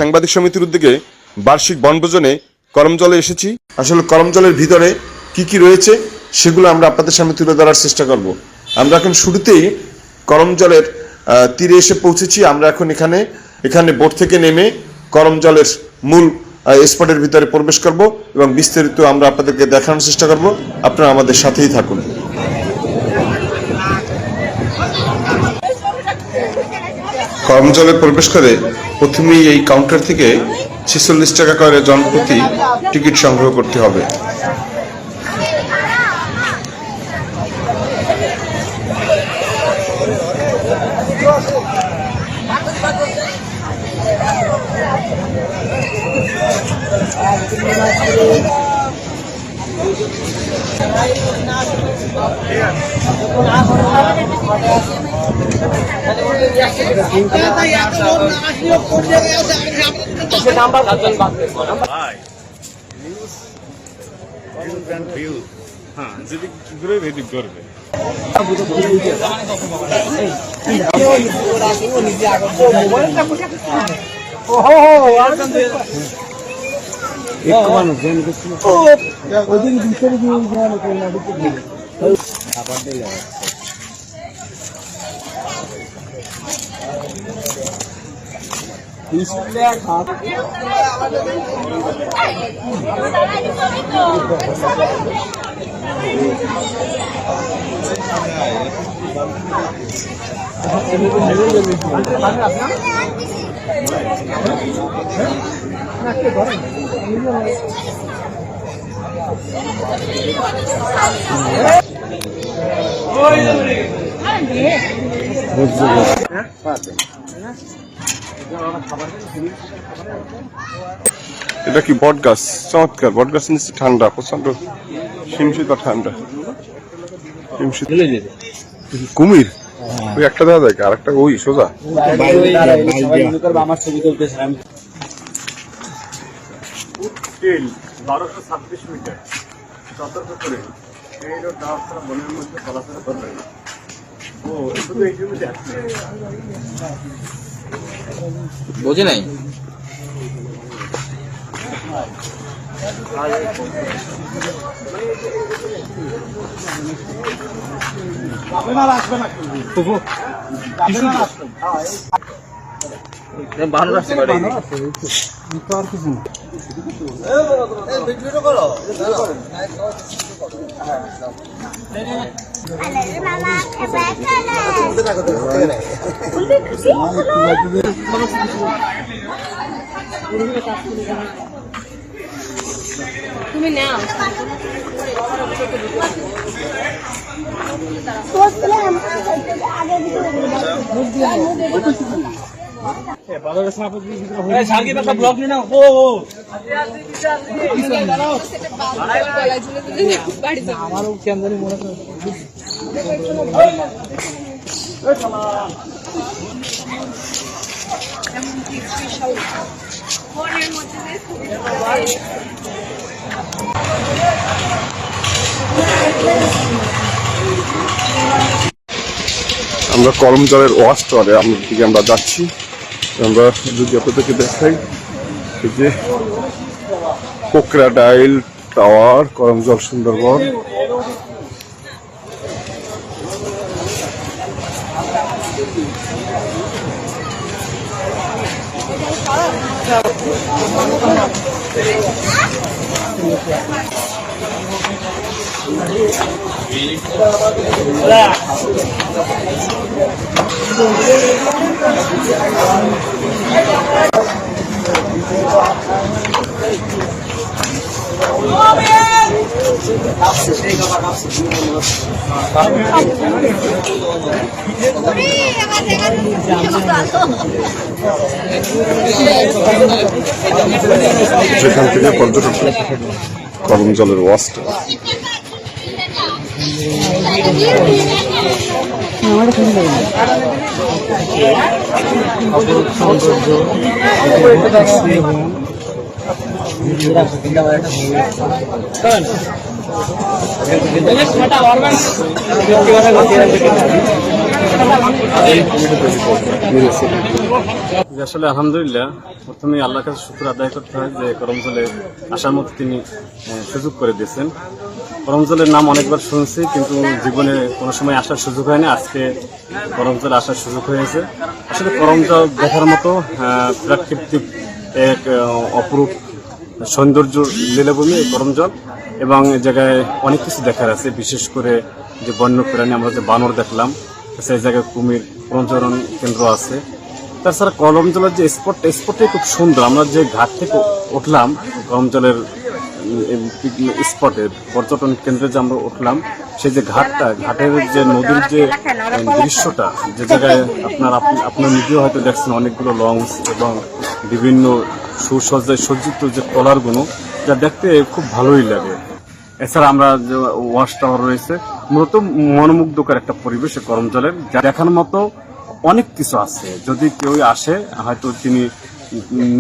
সাংবাদিক সমিতির উদ্যোগে বার্ষিক বনভোজনে করমজলে এসেছি। আসলে করমজলের ভিতরে কি কি রয়েছে সেগুলো আমরা আপনাদের সামনে তুলে ধরার চেষ্টা করব। আমরা এখন শুরুতেই করমজলের তীরে এসে পৌঁছেছি। আমরা এখন এখানে বোট থেকে নেমে করমজলের মূল স্পটের ভিতরে প্রবেশ করব এবং বিস্তারিত আমরা আপনাদেরকে দেখানোর চেষ্টা করব। আপনারা আমাদের সাথেই থাকুন। করমজলে প্রবেশ করে প্রথমেই এই কাউন্টার থেকে 46 টাকা করে জনপ্রতি টিকিট সংগ্রহ করতে হবে। এটা কি বট গাছ? চমৎকার বট গাছ নিচে ঠান্ডা, প্রচন্ড হিমশীতল ঠান্ডা। কুমির ওই একটা দেখা যায়, আর একটা ওই সোজা। আমার ছবি তুলতেছিলাম। 1226 মিটার সতর্ক করে এই রোড রাস্তা বনের মধ্যে চলাচল করবে। ও শুধু এই জমিতে আসছে, বোঝে নাই। আসবে না বানর আসতে পারে আর কিছু তুমি নাও আমারও কেন্দ্রে মনে আমরা করমজলের ওয়াচ টাওয়ারে আমরা যাচ্ছি। আমরা যদি আপনাদেরকে দেখাই, এই যে কোকরাডাইল টাওয়ার, করমজল সুন্দরবন। যেখান থেকে পর্যটক করমজলের ওয়াচটা छोटा और আসলে আলহামদুলিল্লাহ প্রথমে আল্লাহর কাছে শুকর আদায় করতে হয় যে করমজলে আসার মতো তিনি সুযোগ করে দিয়েছেন। করমজলের নাম অনেকবার শুনছি, কিন্তু জীবনে কোনো সময় আসার সুযোগ হয়নি। আজকে করমজলে আসার সুযোগ হয়েছে। আসলে করমজল দেখার মতো প্রাকৃতিক এক অপরূপ সৌন্দর্য লীলাভূমি এই করমজল, এবং এই জায়গায় অনেক কিছু দেখার আছে। বিশেষ করে যে বন্য প্রাণী, আমরা যে বানর দেখলাম, সেই জায়গায় কুমির প্রজনন কেন্দ্র আছে। তাছাড়া করমজলের যে স্পটটাই খুব সুন্দর। আমরা যে ঘাট থেকে উঠলাম করমজলের স্পটে, পর্যটন কেন্দ্রে যে আমরা উঠলাম, সেই যে ঘাটের যে নদীর যে দৃশ্যটা, যে জায়গায় আপনার নিজেও হয়তো দেখছেন অনেকগুলো লঞ্চ এবং বিভিন্ন সুসজ্জায় সজ্জিত যে ট্রলারগুলো, যা দেখতে খুব ভালোই লাগে। এছাড়া আমরা যে ওয়াশ টাওয়ার রয়েছে, মূলত মনোমুগ্ধকর একটা পরিবেশ করমজলের, যা দেখার মতো অনেক কিছু আছে। যদি কেউ আসে, হয়তো তিনি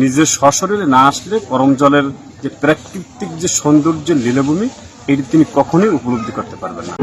নিজের সশরীরে না আসলে করমজলের যে প্রাকৃতিক যে সৌন্দর্যের লীলাভূমি, এটি তিনি কখনোই উপলব্ধি করতে পারবেন না।